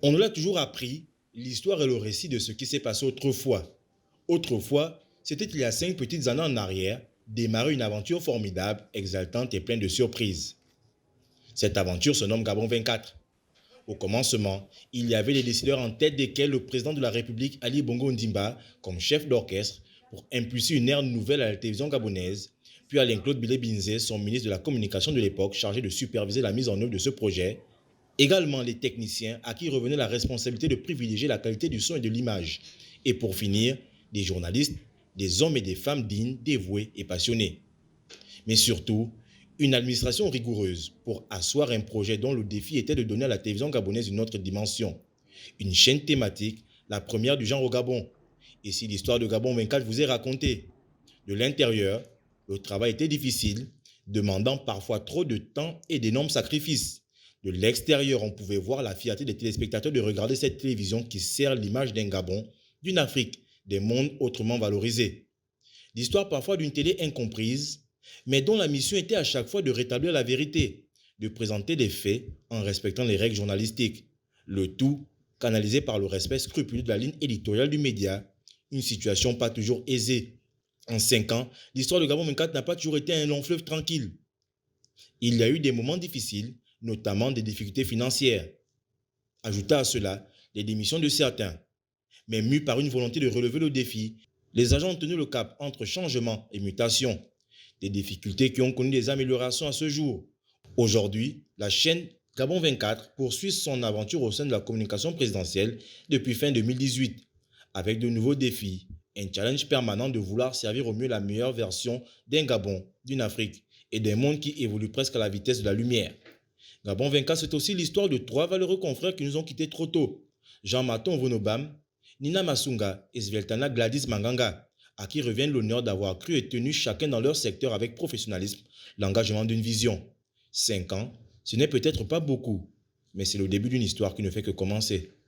On nous l'a toujours appris, l'histoire est le récit de ce qui s'est passé autrefois. Autrefois, c'était il y a 5 petites années en arrière, démarrer une aventure formidable, exaltante et pleine de surprises. Cette aventure se nomme Gabon 24. Au commencement, il y avait les décideurs en tête desquels le président de la République Ali Bongo Ondimba comme chef d'orchestre pour impulser une ère nouvelle à la télévision gabonaise, puis Alain-Claude Bilé Binzé, son ministre de la Communication de l'époque, chargé de superviser la mise en œuvre de ce projet, également les techniciens à qui revenait la responsabilité de privilégier la qualité du son et de l'image, et pour finir, des journalistes, des hommes et des femmes dignes, dévoués et passionnés. Mais surtout, une administration rigoureuse pour asseoir un projet dont le défi était de donner à la télévision gabonaise une autre dimension. Une chaîne thématique, la première du genre au Gabon. Et si l'histoire de Gabon 24 vous est racontée, de l'intérieur, le travail était difficile, demandant parfois trop de temps et d'énormes sacrifices. De l'extérieur, on pouvait voir la fierté des téléspectateurs de regarder cette télévision qui sert l'image d'un Gabon, d'une Afrique, des mondes autrement valorisés. L'histoire parfois d'une télé incomprise, mais dont la mission était à chaque fois de rétablir la vérité, de présenter des faits en respectant les règles journalistiques. Le tout canalisé par le respect scrupuleux de la ligne éditoriale du média, une situation pas toujours aisée. En 5 ans, l'histoire de Gabon 24 n'a pas toujours été un long fleuve tranquille. Il y a eu des moments difficiles, notamment des difficultés financières. Ajoutez à cela les démissions de certains. Mais mus par une volonté de relever le défi, les agents ont tenu le cap entre changement et mutation. Des difficultés qui ont connu des améliorations à ce jour. Aujourd'hui, la chaîne Gabon 24 poursuit son aventure au sein de la communication présidentielle depuis fin 2018, avec de nouveaux défis, un challenge permanent de vouloir servir au mieux la meilleure version d'un Gabon, d'une Afrique et d'un monde qui évolue presque à la vitesse de la lumière. Gabon 24, c'est aussi l'histoire de 3 valeureux confrères qui nous ont quittés trop tôt. Jean-Maton Vonobam, Nina Masunga et Sveltana Gladys Manganga, à qui revient l'honneur d'avoir cru et tenu chacun dans leur secteur avec professionnalisme l'engagement d'une vision. 5 ans, ce n'est peut-être pas beaucoup, mais c'est le début d'une histoire qui ne fait que commencer.